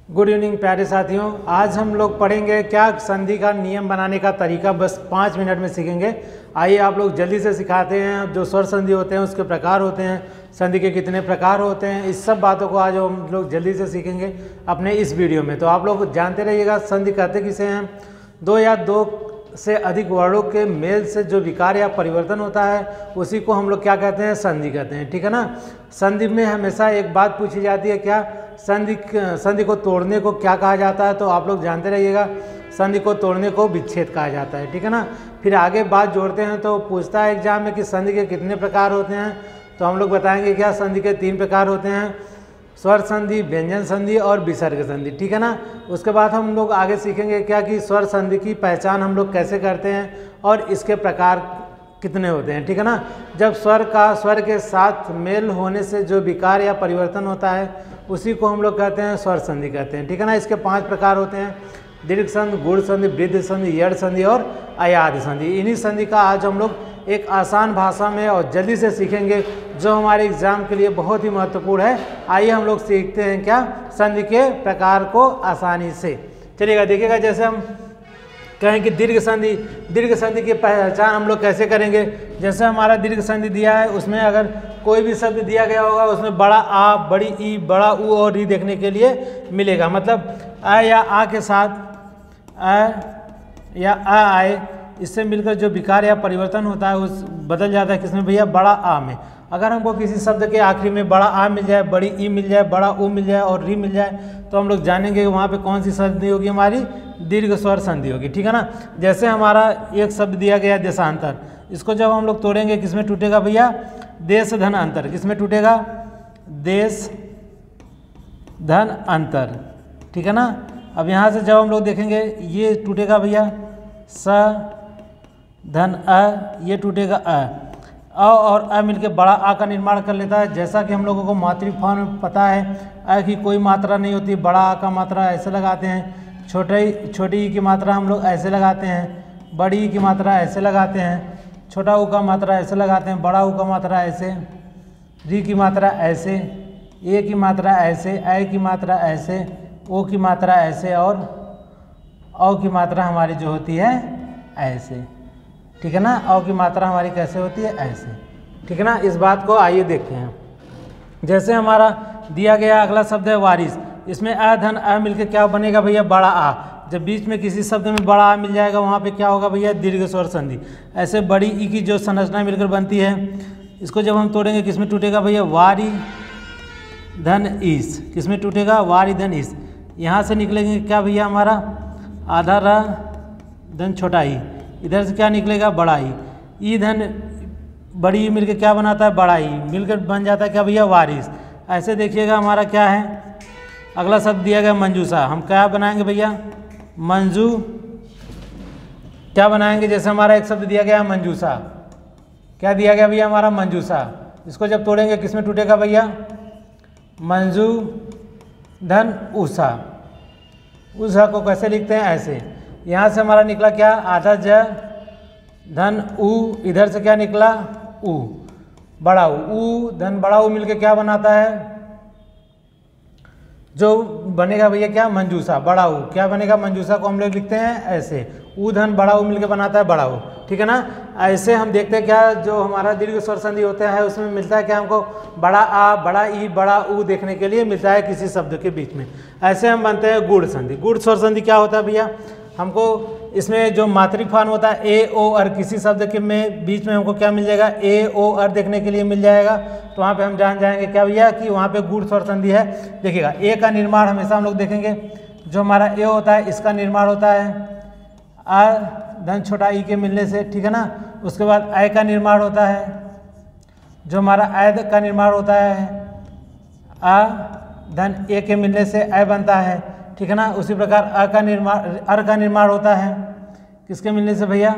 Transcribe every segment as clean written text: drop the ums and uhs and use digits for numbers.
Good evening प्यारे साथियों। आज हम लोग पढ़ेंगे क्या संधि का नियम बनाने का तरीका, बस 5 मिनट में सीखेंगे। आइए आप लोग जल्दी से सिखाते हैं। जो स्वर संधि होते हैं उसके प्रकार होते हैं, संधि के कितने प्रकार होते हैं, इस सब बातों को आज हम लोग जल्दी से सीखेंगे अपने इस वीडियो में। तो आप लोग जानते रहिएगा संधि कहते किसे हैं। दो या दो से अधिक वर्णों के मेल से जो विकार या परिवर्तन होता है उसी को हम लोग क्या कहते हैं, संधि कहते हैं। ठीक है ना। संधि में हमेशा एक बात पूछी जाती है, क्या संधि को तोड़ने को क्या कहा जाता है। तो आप लोग जानते रहिएगा संधि को तोड़ने को विच्छेद कहा जाता है। ठीक है ना। फिर आगे बात जोड़ते हैं तो पूछता है एग्जाम में कि संधि के कितने प्रकार होते हैं। तो हम लोग बताएंगे क्या संधि के 3 प्रकार होते हैं, स्वर संधि, व्यंजन संधि और विसर्ग संधि। ठीक है ना। उसके बाद हम लोग आगे सीखेंगे क्या कि स्वर संधि की पहचान हम लोग कैसे करते हैं और इसके प्रकार कितने होते हैं। ठीक है ना। जब स्वर के साथ मेल होने से जो विकार या परिवर्तन होता है उसी को हम लोग कहते हैं स्वर संधि कहते हैं। ठीक है ना। इसके 5 प्रकार होते हैं, दीर्घ संधि, गुण संधि, वृद्धि संधि, यड़ संधि और अयाद संधि। इन्हीं संधि का आज हम लोग एक आसान भाषा में और जल्दी से सीखेंगे जो हमारे एग्जाम के लिए बहुत ही महत्वपूर्ण है। आइए हम लोग सीखते हैं क्या संधि के प्रकार को आसानी से। चलिएगा देखिएगा, जैसे हम कहें कि दीर्घ संधि की पहचान हम लोग कैसे करेंगे। जैसे हमारा दीर्घ संधि दिया है, उसमें अगर कोई भी शब्द दिया गया होगा उसमें बड़ा आ, बड़ी ई, बड़ा ऊ और री देखने के लिए मिलेगा। मतलब आ या आ के साथ आ या आ आए, इससे मिलकर जो विकार या परिवर्तन होता है उस बदल जाता है किसमें भैया, बड़ा आ में। अगर हमको किसी शब्द के आखिरी में बड़ा आ मिल जाए, बड़ी ई मिल जाए, बड़ा ऊ मिल जाए और री मिल जाए तो हम लोग जानेंगे कि वहाँ पे कौन सी संधि होगी, हमारी दीर्घ स्वर संधि होगी। ठीक है ना। जैसे हमारा एक शब्द दिया गया देशांतर, इसको जब हम लोग तोड़ेंगे किसमें टूटेगा भैया, देश धन अंतर। किसमें टूटेगा, देश धन अंतर। ठीक है ना। अब यहाँ से जब हम लोग देखेंगे ये टूटेगा भैया स धन अ, ये टूटेगा अ और अ मिलके बड़ा आ का निर्माण कर लेता है। जैसा कि हम लोगों को मातृफॉर्म में पता है अ की कोई मात्रा नहीं होती, बड़ा आ का मात्रा ऐसे लगाते हैं, छोटी ई की मात्रा हम लोग ऐसे लगाते हैं, बड़ी ई की मात्रा ऐसे लगाते हैं, छोटा ऊ का मात्रा ऐसे लगाते हैं, बड़ा ऊ का मात्रा ऐसे, री की मात्रा ऐसे, ए की मात्रा ऐसे, ऐ की मात्रा ऐसे, ओ की मात्रा ऐसे और औ की मात्रा हमारी जो होती है ऐसे। ठीक है ना। औ की मात्रा हमारी कैसे होती है, ऐसे। ठीक है ना। इस बात को आइए देखते हैं। जैसे हमारा दिया गया अगला शब्द है वारिस, इसमें अ धन अ मिलकर क्या बनेगा भैया, बड़ा आ। जब बीच में किसी शब्द में बड़ा आ मिल जाएगा वहाँ पे क्या होगा भैया, दीर्घ स्वर संधि। ऐसे बड़ी ई की जो संरचना मिलकर बनती है, इसको जब हम तोड़ेंगे किसमें टूटेगा भैया, वारी धन ईस। किसमें टूटेगा, वारी धन ईस। यहाँ से निकलेंगे क्या भैया, हमारा आधा र धन छोटा ई, इधर से क्या निकलेगा, बड़ा ई धन बड़ी ई मिलकर क्या बनाता है, बड़ा ई मिलकर बन जाता है क्या भैया, वारिस। ऐसे देखिएगा हमारा क्या है, अगला शब्द दिया गया मंजूषा। हम क्या बनाएंगे भैया, मंजू क्या बनाएंगे। जैसे हमारा एक शब्द दिया गया मंजूषा, क्या दिया गया भैया, हमारा मंजूषा। इसको जब तोड़ेंगे किसमें टूटेगा भैया, मंजू धन उषा। उषा को कैसे लिखते हैं, ऐसे। यहाँ से हमारा निकला क्या, आधा ज धन ऊ, इधर से क्या निकला ऊ, बड़ा ऊ धन बड़ा ऊ मिलके क्या बनाता है, जो बनेगा भैया क्या, मंजूषा। बड़ा ऊ क्या बनेगा, मंजूषा को हम लोग लिखते हैं ऐसे, ऊ धन बड़ा ऊ मिलके बनाता है बड़ा ऊ। ठीक है ना। ऐसे हम देखते हैं क्या जो हमारा दीर्घ स्वर संधि होता है उसमें मिलता है क्या, हमको बड़ा आ, बड़ा ई, बड़ा ऊ देखने के लिए मिलता है किसी शब्द के बीच में। ऐसे हम बनते हैं गुण संधि। गुण स्वर संधि क्या होता है भैया, हमको इसमें जो मातृफॉर्म होता है ए ओ और किसी शब्द के में बीच में हमको क्या मिल जाएगा, ए ओ और देखने के लिए मिल जाएगा। तो वहाँ पे हम जान जाएंगे क्या भैया कि वहाँ पे गुण स्वर संधि है। देखिएगा ए का निर्माण हमेशा हम लोग देखेंगे, जो हमारा ए होता है इसका निर्माण होता है आ धन छोटा ई के मिलने से। ठीक है ना। उसके बाद ऐ का निर्माण होता है, जो हमारा ऐ का निर्माण होता है आ धन ए के मिलने से ऐ बनता है। ठीक है ना। उसी प्रकार अ का निर्माण होता है किसके मिलने से भैया,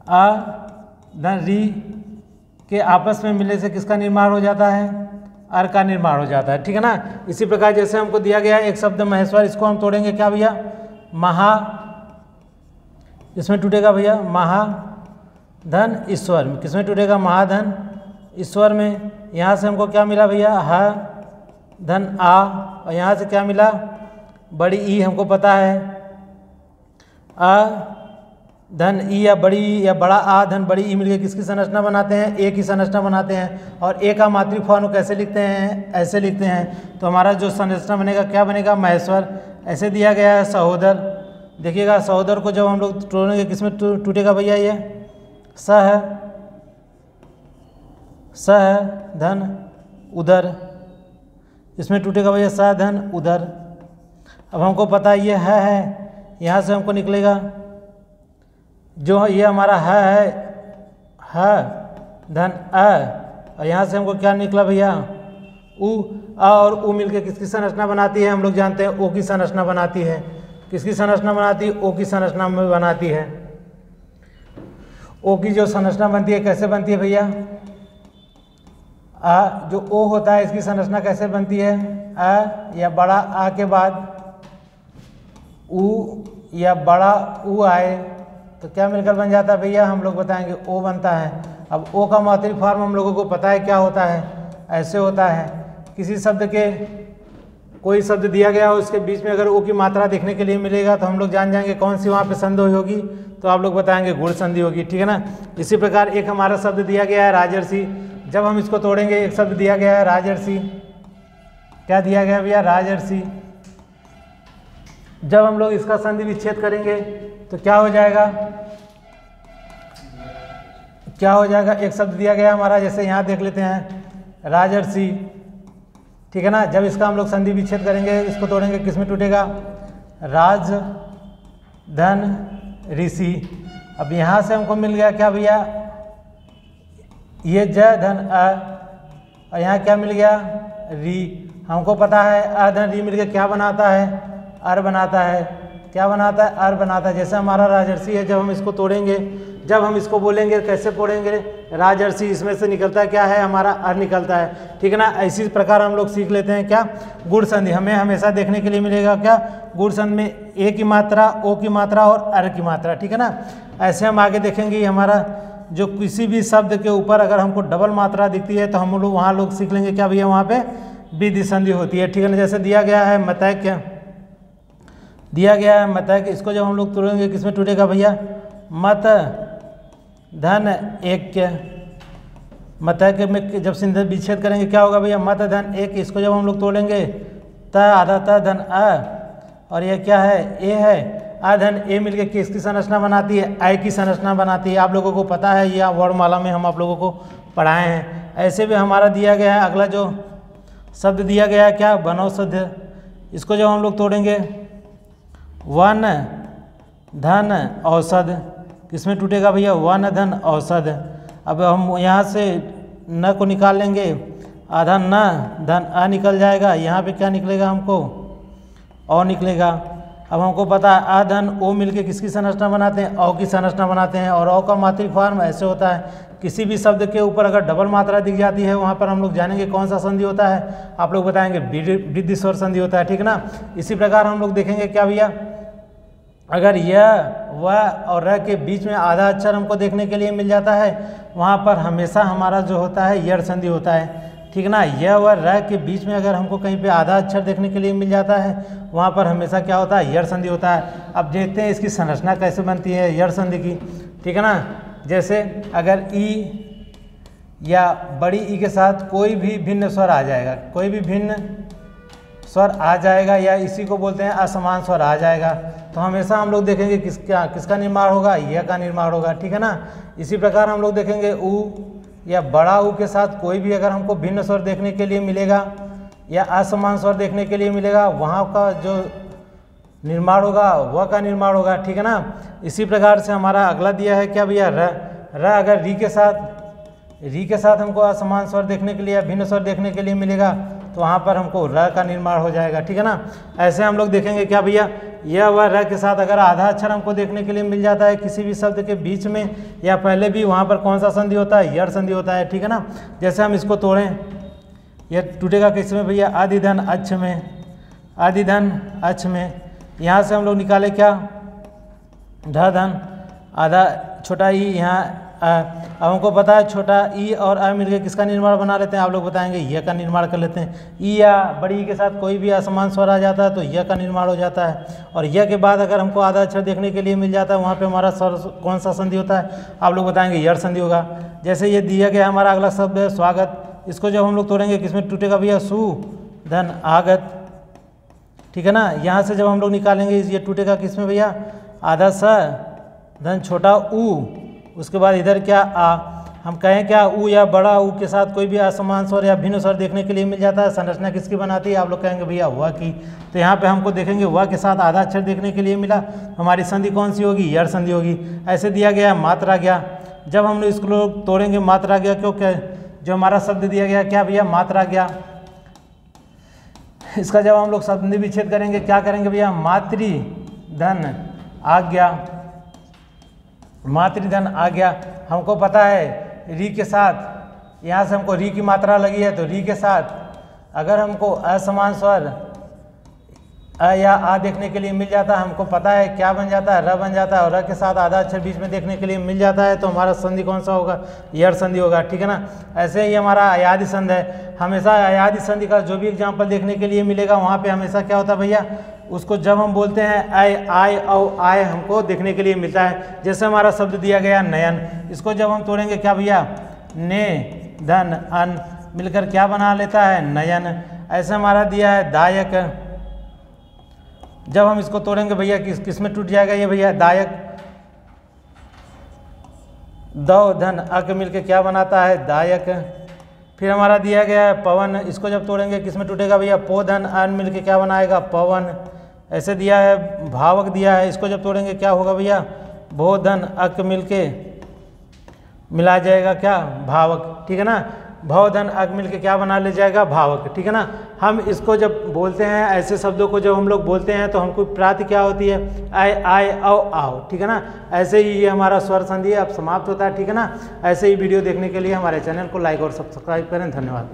अ धन री के आपस में मिलने से किसका निर्माण हो जाता है, अर का निर्माण हो जाता है। ठीक है ना। इसी प्रकार जैसे हमको दिया गया है एक शब्द महेश्वर, इसको हम तोड़ेंगे क्या भैया, महा, इसमें टूटेगा भैया महा धन ईश्वर में। किसमें टूटेगा, महाधन ईश्वर में। यहाँ से हमको क्या मिला भैया, ह धन आ, और यहाँ से क्या मिला, बड़ी ई हमको पता है, आ धन ई या बड़ी ई या बड़ा आ धन बड़ी ई मिलकर किसकी संरचना बनाते हैं, ए की संरचना बनाते हैं। और ए का मात्रिक फॉर्म कैसे लिखते हैं, ऐसे लिखते हैं। तो हमारा जो संरचना बनेगा क्या बनेगा, महेश्वर। ऐसे दिया गया है सहोदर। देखिएगा सहोदर को जब हम लोग तोड़ेंगे किसमें टूटेगा भैया, ये स है, स है धन उदर, इसमें टूटेगा भैया स धन उदर। अब हमको पता है ये है, यहाँ से हमको निकलेगा जो ये हमारा है धन अ, और यहाँ से हमको क्या निकला भैया, उ। अ और उ मिलकर किसकी संरचना बनाती है, हम लोग जानते हैं ओ की संरचना बनाती है। किसकी संरचना बनाती है, ओ की संरचना में बनाती है। ओ की जो संरचना बनती है कैसे बनती है भैया, आ जो ओ होता है इसकी संरचना कैसे बनती है, आ या बड़ा आ के बाद उ या बड़ा उ आए तो क्या मिलकर बन जाता है भैया, हम लोग बताएंगे ओ बनता है। अब ओ का मात्रिक फॉर्म हम लोगों को पता है क्या होता है, ऐसे होता है। किसी शब्द के कोई शब्द दिया गया हो उसके बीच में अगर ओ की मात्रा देखने के लिए मिलेगा तो हम लोग जान जाएंगे कौन सी वहाँ पे संधि होगी, तो आप लोग बताएंगे गुण संधि होगी, ठीक है ना। इसी प्रकार एक हमारा शब्द दिया गया है राजर्षि, जब हम इसको तोड़ेंगे एक शब्द दिया गया है राजर्षि, क्या दिया गया भैया, राजर्षि। जब हम लोग इसका संधि विच्छेद करेंगे तो क्या हो जाएगा, क्या हो जाएगा, एक शब्द दिया गया हमारा, जैसे यहाँ देख लेते हैं राजर्षि, ठीक है ना। जब इसका हम लोग संधि विच्छेद करेंगे, इसको तोड़ेंगे, किसमें टूटेगा, राज धन ऋषि। अब यहाँ से हमको मिल गया क्या भैया, ये ज धन अ, और यहाँ क्या मिल गया, री। हमको पता है अ धन री मिलकर क्या बनाता है, अर बनाता है। क्या बनाता है, अर बनाता है। जैसे हमारा राजर्षि है, जब हम इसको तोड़ेंगे, जब हम इसको बोलेंगे कैसे तोड़ेंगे, राजर्षि, इसमें से निकलता है क्या है, हमारा अर निकलता है, ठीक है ना। इसी प्रकार हम लोग सीख लेते हैं क्या, गुण संधि। हमें हमेशा देखने के लिए मिलेगा क्या, गुण संधि में ए की मात्रा, ओ की मात्रा और अर की मात्रा, ठीक है ना। ऐसे हम आगे देखेंगे हमारा जो किसी भी शब्द के ऊपर अगर हमको डबल मात्रा दिखती है तो हम लोग वहाँ लोग सीख लेंगे क्या भैया, वहाँ पे विधि संधि होती है, ठीक है ना। जैसे दिया गया है मतैक्य, दिया गया है मतैक्य, इसको जब हम लोग तोड़ेंगे किसमें टूटेगा भैया, मत धन ऐक्य। मतैक्य में जब संधि विच्छेद करेंगे क्या होगा भैया, मत धन एक। इसको जब हम लोग तोड़ेंगे त आधा त धन अ, और यह क्या है, ए है, आ धन ए मिलकर किसकी संरचना बनाती है, आई की संरचना बनाती है। आप लोगों को पता है, या वर्णमाला में हम आप लोगों को पढ़ाए हैं। ऐसे भी हमारा दिया गया है, अगला जो शब्द दिया गया है क्या, वनौषध। इसको जब हम लोग तोड़ेंगे, वन धन औषध, किसमें टूटेगा भैया, वन धन औषध। अब हम यहाँ से न को निकाल लेंगे, आधा न धन अ निकल जाएगा, यहाँ पे क्या निकलेगा हमको, औ निकलेगा। अब हमको पता है आ धन ओ मिलके किसकी संरचना बनाते हैं, औ की संरचना बनाते हैं। और औ का मात्रिक फॉर्म ऐसे होता है, किसी भी शब्द के ऊपर अगर डबल मात्रा दिख जाती है वहाँ पर हम लोग जानेंगे कौन सा संधि होता है, आप लोग बताएंगे वृद्धि स्वर संधि होता है, ठीक है ना। इसी प्रकार हम लोग देखेंगे क्या भैया, अगर यह व और र के बीच में आधा अक्षर हमको देखने के लिए मिल जाता है, वहाँ पर हमेशा हमारा जो होता है यड़ संधि होता है, ठीक ना। यह व र के बीच में अगर हमको कहीं पे आधा अक्षर देखने के लिए मिल जाता है, वहाँ पर हमेशा क्या होता है, यड़ संधि होता है। अब देखते हैं इसकी संरचना कैसे बनती है यड़ संधि की, ठीक है ना। जैसे अगर ई या बड़ी ई के साथ कोई भी भिन्न स्वर आ जाएगा, कोई भी भिन्न स्वर आ जाएगा, या इसी को बोलते हैं असमान स्वर आ जाएगा, तो हमेशा हम लोग देखेंगे किसका निर्माण होगा, यह का निर्माण होगा, ठीक है ना। इसी प्रकार हम लोग देखेंगे उ या बड़ा उ के साथ कोई भी अगर हमको भिन्न स्वर देखने के लिए मिलेगा या असमान स्वर देखने के लिए मिलेगा, वहाँ का जो निर्माण होगा वह का निर्माण होगा, ठीक है ना। इसी प्रकार से हमारा अगला दिया है क्या भैया, र अगर री के साथ हमको असमान स्वर देखने के लिए या भिन्न स्वर देखने के लिए मिलेगा तो वहाँ पर हमको र का निर्माण हो जाएगा, ठीक है ना। ऐसे हम लोग देखेंगे क्या भैया, यह व र के साथ अगर आधा अक्षर हमको देखने के लिए मिल जाता है किसी भी शब्द के बीच में या पहले भी, वहाँ पर कौन सा संधि होता है, यड़ संधि होता है, ठीक है ना। जैसे हम इसको तोड़ें, यह टूटेगा किसमें भैया, आदि धन अक्ष में, आदि धन अक्ष में। यहाँ से हम लोग निकाले क्या, ढ धन आधा छोटा ई, यहाँ अब हमको पता है छोटा ई और अ मिलकर किसका निर्माण बना लेते हैं, आप लोग बताएंगे य का निर्माण कर लेते हैं। ई या बड़ी ई के साथ कोई भी असमान स्वर आ जाता है तो य का निर्माण हो जाता है। और य के बाद अगर हमको आधा अक्षर देखने के लिए मिल जाता है, वहाँ पे हमारा स्वर कौन सा संधि होता है, आप लोग बताएंगे यड़ संधि होगा। जैसे ये दिया गया हमारा अगला शब्द है स्वागत, इसको जब हम लोग तोड़ेंगे किसमें टूटेगा भैया, सु धन आगत, ठीक है ना। यहाँ से जब हम लोग निकालेंगे ये टूटेगा किसमें भैया, आधा स धन छोटा ऊ, उसके बाद इधर क्या आ। हम कहें क्या ऊ या बड़ा ऊ के साथ कोई भी असमान स्वर या भिन्न स्वर देखने के लिए मिल जाता है, संरचना किसकी बनाती है, आप लोग कहेंगे भैया हुआ की। तो यहाँ पे हमको देखेंगे हुआ के साथ आधा अक्षर देखने के लिए मिला, हमारी संधि कौन सी होगी, यड़ संधि होगी। ऐसे दिया गया मात्रा गया, जब हम लोग इसको लोग तोड़ेंगे मात्रा गया, क्यों क्या जो हमारा शब्द दिया गया क्या भैया, मात्रा गया। इसका जब हम लोग संधि विच्छेद करेंगे क्या करेंगे भैया, मातृ धन आज्ञा, मातृ धन आज्ञा। हमको पता है री के साथ, यहाँ से हमको री की मात्रा लगी है तो री के साथ अगर हमको असमान स्वर अ या आ देखने के लिए मिल जाता है, हमको पता है क्या बन जाता है, र बन जाता है, और र के साथ आधा अक्षर बीच में देखने के लिए मिल जाता है तो हमारा संधि कौन सा होगा, यड़ संधि होगा, ठीक है ना। ऐसे ही हमारा अयादि संधि है, हमेशा अयादि संधि का जो भी एग्जाम्पल देखने के लिए मिलेगा वहाँ पे हमेशा क्या होता है भैया, उसको जब हम बोलते हैं आय औ आय हमको देखने के लिए मिलता है। जैसे हमारा शब्द दिया गया नयन, इसको जब हम तोड़ेंगे क्या भैया, ने धन अन मिलकर क्या बना लेता है, नयन। ऐसे हमारा दिया है दायक, जब हम इसको तोड़ेंगे भैया किस में टूट जाएगा ये भैया, दायक। दो धन अक मिलकर क्या बनाता है, दायक। फिर हमारा दिया गया है पवन, इसको जब तोड़ेंगे किस में टूटेगा भैया, पो धन अन मिलकर क्या बनाएगा, पवन। ऐसे दिया है भावक दिया है, इसको जब तोड़ेंगे क्या होगा भैया, भो धन अक मिलके मिला जाएगा क्या, भावक, ठीक है ना। भव धन अक मिलके क्या बना ले जाएगा, भावक, ठीक है ना। हम इसको जब बोलते हैं ऐसे शब्दों को जब हम लोग बोलते हैं तो हमको प्राति क्या होती है, आय औ आओ, ठीक है ना। ऐसे ही ये हमारा स्वर संधि अब समाप्त होता है, ठीक है ना। ऐसे ही वीडियो देखने के लिए हमारे चैनल को लाइक और सब्सक्राइब करें, धन्यवाद।